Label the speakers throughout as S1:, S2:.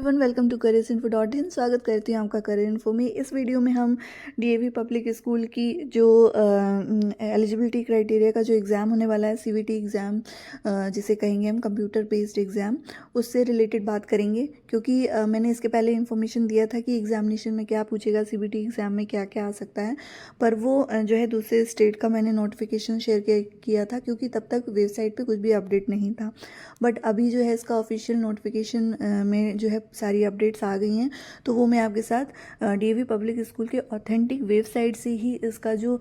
S1: Everyone, welcome to career info dot in. स्वागत करती हूँ आपका करियर इन्फो में। इस वीडियो में हम डीएवी पब्लिक स्कूल की जो एलिजिबिलिटी क्राइटेरिया का जो एग्ज़ाम होने वाला है, सीवीटी एग्ज़ाम जिसे कहेंगे हम, कंप्यूटर बेस्ड एग्ज़ाम, उससे रिलेटेड बात करेंगे। क्योंकि मैंने इसके पहले इन्फॉर्मेशन दिया था कि एग्जामिनेशन में क्या पूछेगा, सीवीटी एग्ज़ाम में क्या क्या आ सकता है, पर वो जो है दूसरे स्टेट का मैंने नोटिफिकेशन शेयर किया था, क्योंकि तब तक वेबसाइट पर कुछ भी अपडेट नहीं था। बट अभी जो है इसका ऑफिशियल नोटिफिकेशन में जो है सारी अपडेट्स आ गई हैं, तो वो मैं आपके साथ डीएवी पब्लिक स्कूल के ऑथेंटिक वेबसाइट से ही इसका जो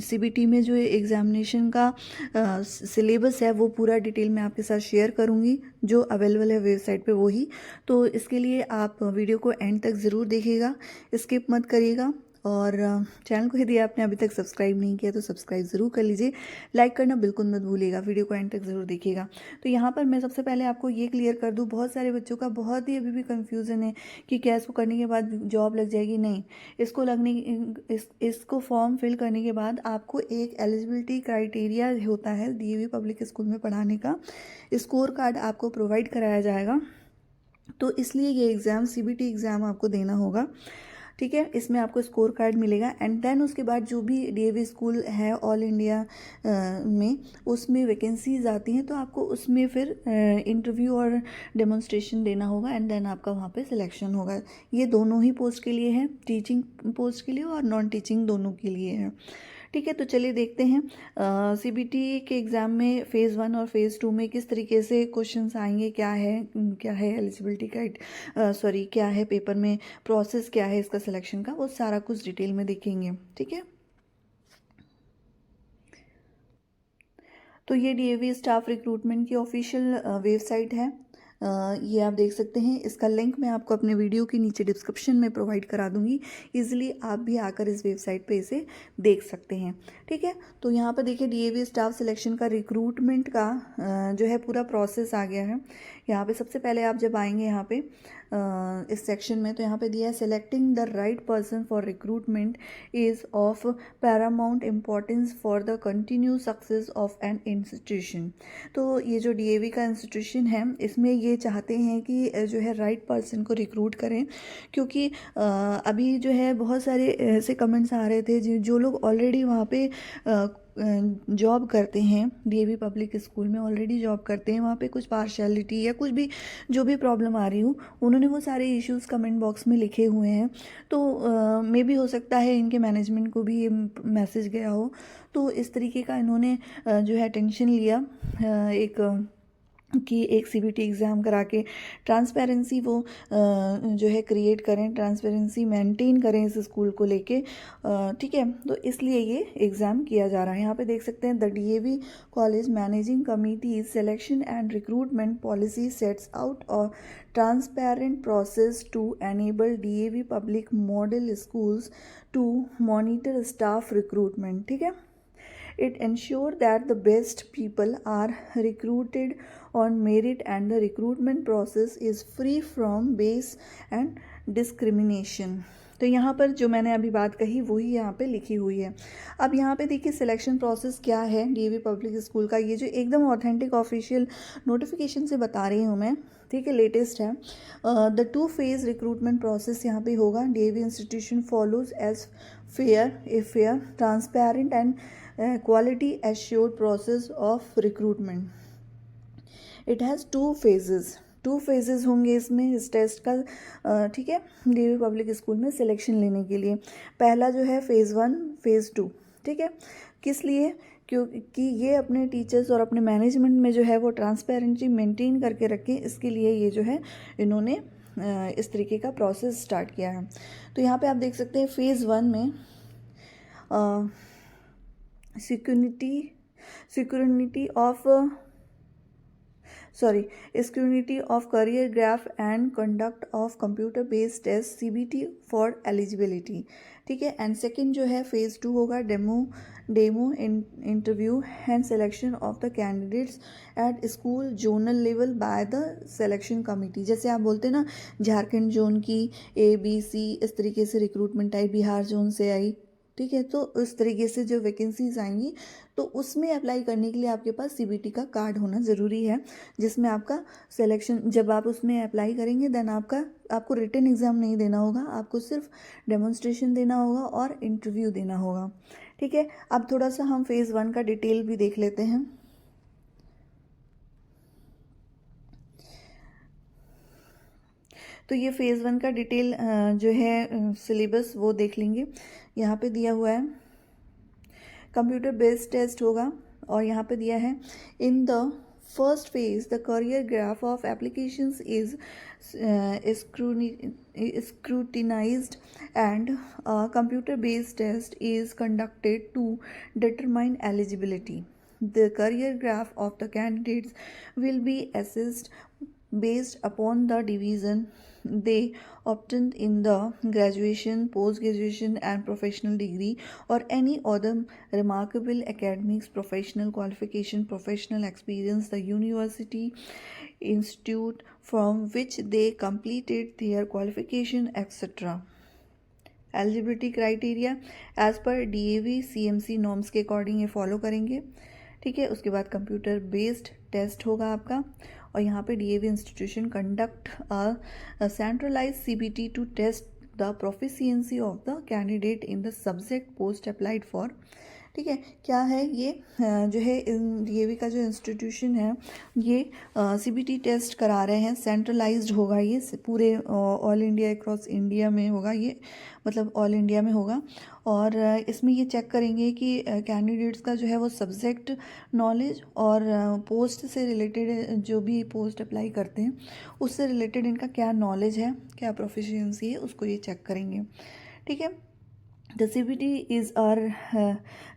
S1: सीबीटी में जो एग्ज़ामिनेशन का सिलेबस है वो पूरा डिटेल में आपके साथ शेयर करूँगी, जो अवेलेबल है वेबसाइट पे वो ही। तो इसके लिए आप वीडियो को एंड तक ज़रूर देखिएगा, स्किप मत करिएगा। और चैनल को यदि आपने अभी तक सब्सक्राइब नहीं किया तो सब्सक्राइब ज़रूर कर लीजिए, लाइक करना बिल्कुल मत भूलिएगा, वीडियो को एंड तक ज़रूर देखिएगा। तो यहाँ पर मैं सबसे पहले आपको ये क्लियर कर दूँ, बहुत सारे बच्चों का बहुत ही अभी भी कन्फ्यूज़न है कि क्या इसको करने के बाद जॉब लग जाएगी। नहीं, इसको फॉर्म फिल करने के बाद आपको एक एलिजिबिलिटी क्राइटेरिया होता है डीएवी पब्लिक स्कूल में पढ़ाने का, स्कोर कार्ड आपको प्रोवाइड कराया जाएगा। तो इसलिए ये एग्ज़ाम सीबीटी एग्ज़ाम आपको देना होगा, ठीक है। इसमें आपको स्कोर कार्ड मिलेगा एंड देन उसके बाद जो भी डीएवी स्कूल है ऑल इंडिया में, उसमें वैकेंसीज आती हैं, तो आपको उसमें फिर इंटरव्यू और डेमोन्स्ट्रेशन देना होगा एंड देन आपका वहाँ पे सिलेक्शन होगा। ये दोनों ही पोस्ट के लिए है, टीचिंग पोस्ट के लिए और नॉन टीचिंग दोनों के लिए है, ठीक है। तो चलिए देखते हैं सीबीटी के एग्ज़ाम में फ़ेज़ 1 और फ़ेज़ 2 में किस तरीके से क्वेश्चंस आएंगे, क्या है एलिजिबिलिटी क्या है पेपर में, प्रोसेस क्या है इसका सिलेक्शन का, वो सारा कुछ डिटेल में देखेंगे, ठीक है। तो ये डीएवी स्टाफ रिक्रूटमेंट की ऑफिशियल वेबसाइट है, ये आप देख सकते हैं। इसका लिंक मैं आपको अपने वीडियो के नीचे डिस्क्रिप्शन में प्रोवाइड करा दूंगी, इजीली आप भी आकर इस वेबसाइट पे इसे देख सकते हैं, ठीक है। तो यहाँ पर देखिए डीएवी स्टाफ सिलेक्शन का रिक्रूटमेंट का जो है पूरा प्रोसेस आ गया है। यहाँ पे सबसे पहले आप जब आएंगे यहाँ पे इस सेक्शन में, तो यहाँ पे दिया है selecting the right person for recruitment is of Paramount importance for the continue success of an institution. तो ये जो डीएवी का इंस्टीट्यूशन है, इसमें ये चाहते हैं कि जो है राइट पर्सन को रिक्रूट करें, क्योंकि अभी जो है बहुत सारे ऐसे कमेंट्स आ रहे थे जो लोग ऑलरेडी वहाँ पे जॉब करते हैं, डीएवी पब्लिक स्कूल में ऑलरेडी जॉब करते हैं, वहाँ पे कुछ पार्शियलिटी या कुछ भी जो भी प्रॉब्लम आ रही हो, उन्होंने वो सारे इश्यूज़ कमेंट बॉक्स में लिखे हुए हैं। तो मे भी हो सकता है इनके मैनेजमेंट को भी ये मैसेज गया हो, तो इस तरीके का इन्होंने जो है टेंशन लिया कि एक सीबीटी एग्ज़ाम करा के ट्रांसपेरेंसी वो जो है क्रिएट करें, ट्रांसपेरेंसी मेंटेन करें इस स्कूल को लेके, ठीक है। तो इसलिए ये एग्ज़ाम किया जा रहा है। यहाँ पे देख सकते हैं, the DAV college managing committee selection and recruitment policy sets out a transparent process to enable DAV public model schools to monitor staff recruitment, ठीक है। It ensures that the best people are recruited on merit and the recruitment process is free from bias and discrimination. तो यहाँ पर जो मैंने अभी बात कही वही यहाँ पे लिखी हुई है। अब यहाँ पे देखिए सिलेक्शन प्रोसेस क्या है डीएवी पब्लिक स्कूल का, ये जो एकदम ऑथेंटिक ऑफिशियल नोटिफिकेशन से बता रही हूँ मैं, ठीक है, लेटेस्ट है। द 2 फेज़ रिक्रूटमेंट प्रोसेस यहाँ पे होगा। DAV institution follows as fair transparent and quality assured process of recruitment. It has 2 phases होंगे इसमें, इस टेस्ट का, ठीक है, डीएवी पब्लिक स्कूल में सिलेक्शन लेने के लिए। पहला जो है फ़ेज़ 1, फ़ेज़ 2, ठीक है। किस लिए? क्योंकि ये अपने टीचर्स और अपने मैनेजमेंट में जो है वो ट्रांसपेरेंसी मेंटेन करके रखें, इसके लिए ये जो है इन्होंने इस तरीके का प्रोसेस स्टार्ट किया है। तो यहाँ पे आप देख सकते हैं फ़ेज़ 1 में scrutiny of career graph and conduct of computer based test CBT for eligibility, ठीक है। एंड सेकेंड जो है फ़ेज़ 2 होगा demo interview and selection of the candidates at school zonal level by the selection committee. जैसे आप बोलते हैं ना, झारखंड जोन की ABC, इस तरीके से रिक्रूटमेंट आई, बिहार जोन से आई, ठीक है। तो इस तरीके से जो वैकेंसीज आएंगी तो उसमें अप्लाई करने के लिए आपके पास सीबीटी का कार्ड होना ज़रूरी है, जिसमें आपका सिलेक्शन, जब आप उसमें अप्लाई करेंगे देन आपको रिटन एग्ज़ाम नहीं देना होगा, आपको सिर्फ डेमोन्स्ट्रेशन देना होगा और इंटरव्यू देना होगा। ठीक है। अब थोड़ा सा हम फेज़ 1 का डिटेल भी देख लेते हैं। तो ये फेज़ 1 का डिटेल जो है सिलेबस वो देख लेंगे। यहाँ पे दिया हुआ है कंप्यूटर बेस्ड टेस्ट होगा, और यहाँ पे दिया है in the first phase the career graph of applications is scrutinized and a computer based test is conducted to determine eligibility. The career graph of the candidates will be assessed based upon the division they obtained in the graduation, post-graduation and professional degree or any other remarkable academics, professional qualification, professional experience, the university, institute from which they completed their qualification, etc. Eligibility criteria as per DAV CMC norms के according ये follow करेंगे। ठीक है। उसके बाद computer based test होगा आपका, और यहाँ पे DAV institution conduct a centralise CBT to test the proficiency of the candidate in the subject post applied for. ठीक है। क्या है ये जो है DAV का जो इंस्टीट्यूशन है ये CBT टेस्ट करा रहे हैं, सेंट्रलाइज्ड होगा ये पूरे ऑल इंडिया अक्रॉस इंडिया में होगा ये, मतलब ऑल इंडिया में होगा। और इसमें ये चेक करेंगे कि कैंडिडेट्स का जो है वो सब्जेक्ट नॉलेज और पोस्ट से रिलेटेड, जो भी पोस्ट अप्लाई करते हैं उससे रिलेटेड इनका क्या नॉलेज है, क्या प्रोफिशिएंसी है, उसको ये चेक करेंगे। ठीक है। The CBT is a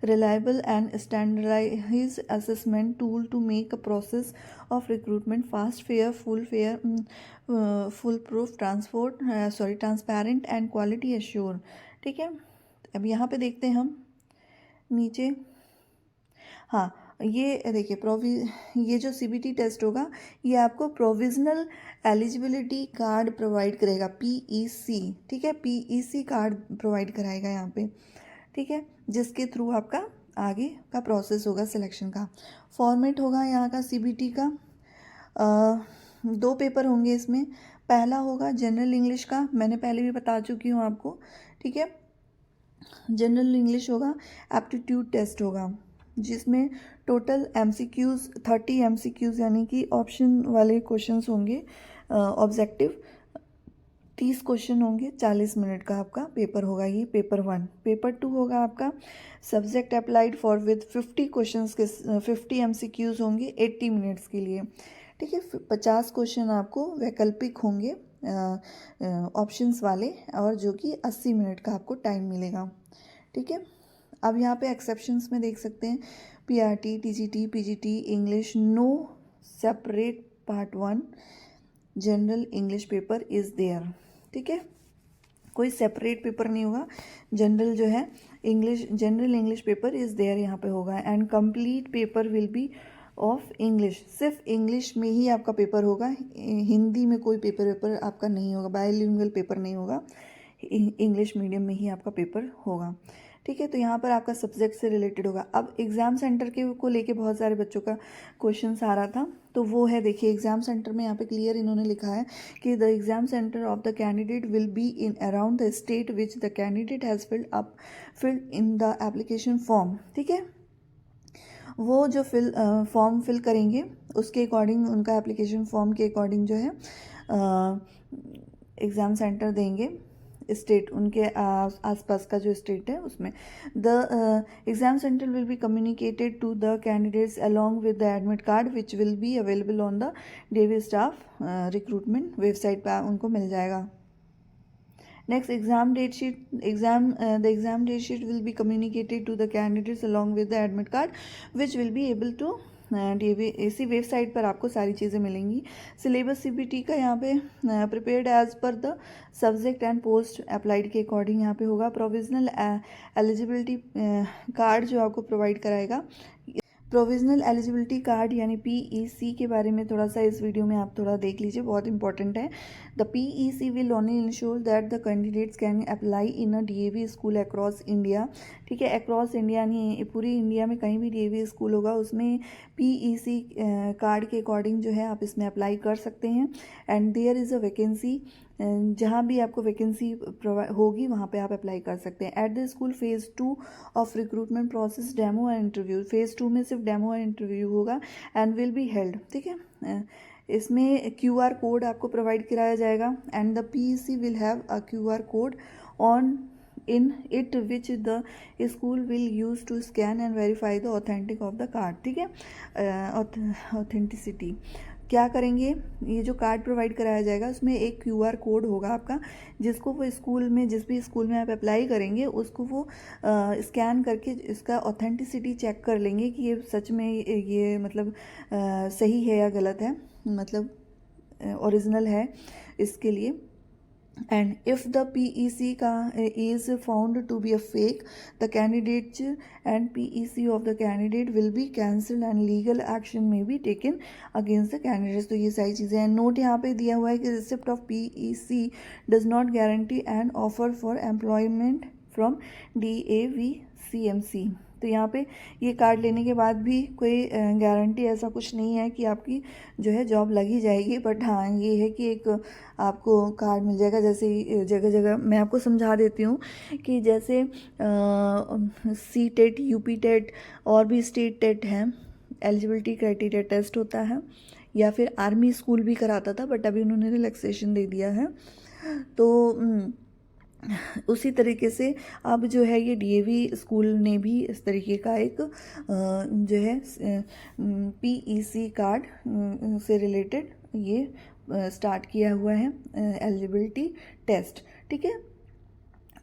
S1: reliable and standardized assessment tool to make a process of recruitment fast, fair, foolproof, transparent and quality assured। ठीक है। अब यहाँ पे देखते हैं हम नीचे, हाँ ये देखिए ये जो CBT टेस्ट होगा ये आपको प्रोविजनल एलिजिबिलिटी कार्ड प्रोवाइड करेगा, PEC। ठीक है। PEC कार्ड प्रोवाइड कराएगा यहाँ पे। ठीक है। जिसके थ्रू आपका आगे का प्रोसेस होगा सिलेक्शन का। फॉर्मेट होगा यहाँ का CBT का 2 पेपर होंगे इसमें। पहला होगा जनरल इंग्लिश का, मैंने पहले भी बता चुकी हूँ आपको। ठीक है। जनरल इंग्लिश होगा, एप्टीट्यूड टेस्ट होगा जिसमें टोटल MCQs 30 MCQs यानी कि ऑप्शन वाले क्वेश्चंस होंगे, ऑब्जेक्टिव 30 क्वेश्चन होंगे, 40 मिनट का आपका पेपर होगा ये पेपर 1। पेपर 2 होगा आपका subject applied for with 50 questions के 50 MCQs होंगे 80 मिनट्स के लिए। ठीक है। 50 क्वेश्चन आपको वैकल्पिक होंगे ऑप्शंस वाले, और जो कि 80 मिनट का आपको टाइम मिलेगा। ठीक है। अब यहाँ पे एक्सेप्शंस में देख सकते हैं PRT, TGT, PGT, English no separate part 1 general English paper is there. ठीक है। कोई सेपरेट पेपर नहीं होगा, जनरल जो है English general English paper is there यहाँ पे होगा। And complete paper will be of English, सिर्फ इंग्लिश में ही आपका पेपर होगा, हिंदी में कोई पेपर आपका नहीं होगा, बायलिंगुअल पेपर नहीं होगा, इंग्लिश मीडियम में ही आपका पेपर होगा। ठीक है। तो यहाँ पर आपका सब्जेक्ट से रिलेटेड होगा। अब एग्ज़ाम सेंटर के को लेके बहुत सारे बच्चों का क्वेश्चन आ रहा था, तो वो है देखिए एग्ज़ाम सेंटर में यहाँ पे क्लियर इन्होंने लिखा है कि the exam centre of the candidate will be in around the state which the candidate has filled in the application form. ठीक है। वो जो फॉर्म फिल करेंगे उसके अकॉर्डिंग, उनका एप्लीकेशन फॉर्म के अकॉर्डिंग जो है एग्ज़ाम सेंटर देंगे, स्टेट उनके आसपास का जो स्टेट है उसमें। The exam centre will be communicated to the candidates along with the admit card which will be available on the DAV staff recruitment website पर उनको मिल जाएगा। Next, exam date sheet. The exam date sheet will be communicated to the candidates along with the admit card, which will be able to इसी website पर आपको सारी चीज़ें मिलेंगी। Syllabus CBT का यहाँ पे prepared as per the subject and post applied के अकॉर्डिंग यहाँ पे होगा। प्रोविजनल एलिजिबिलिटी कार्ड जो आपको प्रोवाइड कराएगा प्रोविजनल एलिजिबिलिटी कार्ड यानी पीईसी के बारे में थोड़ा सा इस वीडियो में आप थोड़ा देख लीजिए, बहुत इंपॉर्टेंट है। The PEC will only ensure that the candidates can apply in a DAV school across India. ठीक है, अक्रॉस इंडिया यानी पूरी इंडिया में कहीं भी डीएवी स्कूल होगा उसमें पीईसी कार्ड के अकॉर्डिंग जो है आप इसमें अप्लाई कर सकते हैं। And there is a vacancy, जहाँ भी आपको वैकेंसी होगी वहाँ पे आप अप्लाई कर सकते हैं। At the school phase 2 of recruitment process demo and interview, phase 2 में सिर्फ डेमो एंड इंटरव्यू होगा एंड विल बी हेल्ड। ठीक है, इसमें QR कोड आपको प्रोवाइड कराया जाएगा and the PEC will have a QR code on in it which the school will use to scan and verify the authentic of the card। ठीक है, authenticity क्या करेंगे, ये जो कार्ड प्रोवाइड कराया जाएगा उसमें एक QR कोड होगा आपका, जिसको वो स्कूल में जिस भी स्कूल में आप अप्लाई करेंगे उसको वो स्कैन करके इसका ऑथेंटिसिटी चेक कर लेंगे कि ये सच में ये मतलब सही है या गलत है, मतलब ओरिजिनल है इसके लिए। And if the PEC is found to be a fake, the candidate and PEC of the candidate will be cancelled and legal action may be taken against the candidates। तो ये सारी चीज़ें हैं। नोट यहाँ पे दिया हुआ है कि receipt of PEC does not guarantee an offer for employment from DAV-CMC। तो यहाँ पे ये कार्ड लेने के बाद भी कोई गारंटी ऐसा कुछ नहीं है कि आपकी जो है जॉब लगी जाएगी, बट हाँ ये है कि एक आपको कार्ड मिल जाएगा। जैसे जगह जगह मैं आपको समझा देती हूँ कि जैसे CTET, UP टेट और भी स्टेट टेट हैं, एलिजिबिलिटी क्राइटेरिया टेस्ट होता है, या फिर आर्मी स्कूल भी कराता था बट अभी उन्होंने रिलैक्सेशन दे दिया है। तो उसी तरीके से अब जो है ये डीएवी स्कूल ने भी इस तरीके का एक जो है पीईसी कार्ड से रिलेटेड ये स्टार्ट किया हुआ है एलिजिबिलिटी टेस्ट। ठीक है,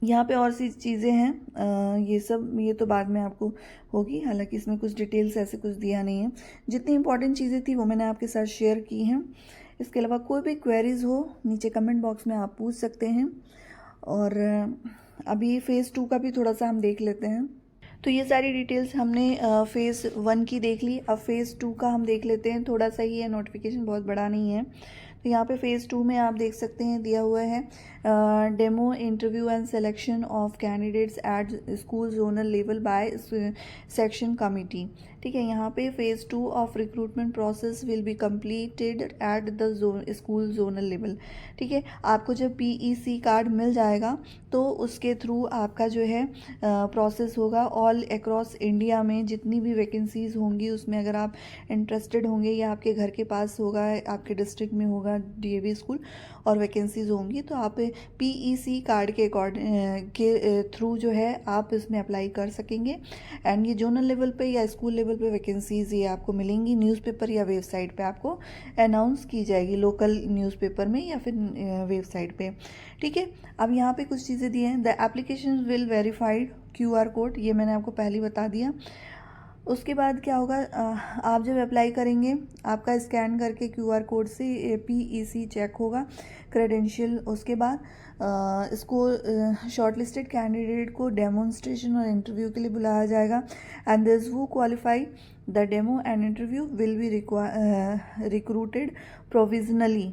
S1: यहाँ पे और सी चीज़ें हैं, ये सब ये तो बाद में आपको होगी, हालांकि इसमें कुछ डिटेल्स ऐसे कुछ दिया नहीं है। जितनी इंपॉर्टेंट चीज़ें थी वो मैंने आपके साथ शेयर की हैं। इसके अलावा कोई भी क्वेरीज हो नीचे कमेंट बॉक्स में आप पूछ सकते हैं। और अभी फ़ेज़ 2 का भी थोड़ा सा हम देख लेते हैं। तो ये सारी डिटेल्स हमने फ़ेज़ 1 की देख ली, अब फ़ेज़ 2 का हम देख लेते हैं। थोड़ा सा ही है, नोटिफिकेशन बहुत बड़ा नहीं है। तो यहाँ पे फ़ेज़ 2 में आप देख सकते हैं दिया हुआ है demo interview and selection of candidates at school zonal level by section committee. ठीक है, यहाँ पे phase 2 of recruitment process will be completed at the school zonal level. ठीक है, आपको जब पीईसी कार्ड मिल जाएगा तो उसके थ्रू आपका जो है प्रोसेस होगा ऑल अक्रॉस इंडिया में जितनी भी वैकेंसीज़ होंगी उसमें अगर आप इंटरेस्टेड होंगे या आपके घर के पास होगा, आपके डिस्ट्रिक्ट में होगा डीएवी स्कूल और वैकेंसीज़ होंगी, तो आप पीईसी कार्ड के थ्रू जो है आप इसमें अप्लाई कर सकेंगे। एंड ये जोनल लेवल पे या स्कूल लेवल पे वैकेंसीज़ ये आपको मिलेंगी, न्यूज़पेपर या वेबसाइट पे आपको अनाउंस की जाएगी, लोकल न्यूज़पेपर में या फिर वेबसाइट पे। ठीक है, अब यहाँ पे कुछ चीज़ें दी हैं। The application will verified QR code, ये मैंने आपको पहले ही बता दिया। उसके बाद क्या होगा, आप जब अप्लाई करेंगे आपका स्कैन करके QR कोड से पीईसी चेक होगा, क्रेडेंशियल। उसके बाद इसको शॉर्टलिस्टेड कैंडिडेट को डेमोन्स्ट्रेशन और इंटरव्यू के लिए बुलाया जाएगा एंड दिस वो qualify the demo and interview will be recruited provisionally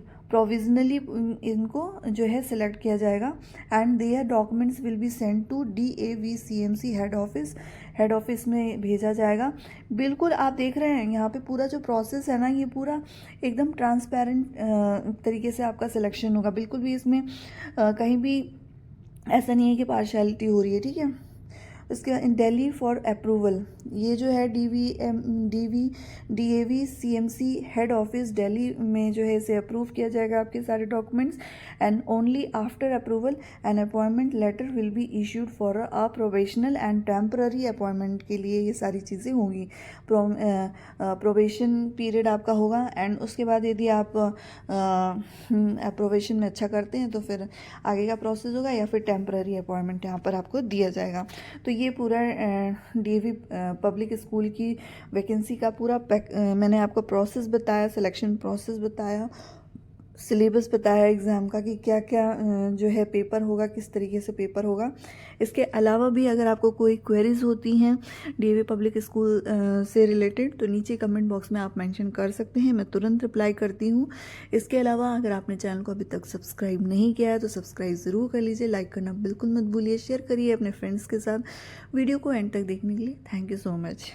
S1: इनको जो है सिलेक्ट किया जाएगा and their documents will be send to DAV-CMC head office में भेजा जाएगा। बिल्कुल आप देख रहे हैं यहाँ पे पूरा जो प्रोसेस है ना, ये पूरा एकदम ट्रांसपेरेंट तरीके से आपका सिलेक्शन होगा। बिल्कुल भी इसमें कहीं भी ऐसा नहीं है कि पार्शियलिटी हो रही है। ठीक है, उसके बाद दिल्ली फॉर अप्रूवल, ये जो है DAV-CMC हेड ऑफिस दिल्ली में जो है इसे अप्रूव किया जाएगा आपके सारे documents and only after approval an appointment letter will be issued for a probational and temporary appointment के लिए ये सारी चीज़ें होंगी। प्रोबेशन पीरियड आपका होगा एंड उसके बाद यदि आप प्रोबेशन में अच्छा करते हैं तो फिर आगे का प्रोसेस होगा या फिर टेम्पररी अपॉइंटमेंट यहाँ पर आपको दिया जाएगा। तो ये पूरा DAV पब्लिक स्कूल की वैकेंसी का पूरा मैंने आपको प्रोसेस बताया, सिलेक्शन प्रोसेस बताया, सिलेबस पता है एग्ज़ाम का कि क्या क्या जो है पेपर होगा, किस तरीके से पेपर होगा। इसके अलावा भी अगर आपको कोई क्वेरीज होती हैं डीएवी पब्लिक स्कूल से रिलेटेड तो नीचे कमेंट बॉक्स में आप मेंशन कर सकते हैं, मैं तुरंत रिप्लाई करती हूँ। इसके अलावा अगर आपने चैनल को अभी तक सब्सक्राइब नहीं किया है तो सब्सक्राइब ज़रूर कर लीजिए, लाइक करना बिल्कुल मत भूलिए, शेयर करिए अपने फ्रेंड्स के साथ। वीडियो को एंड तक देखने के लिए थैंक यू सो मच।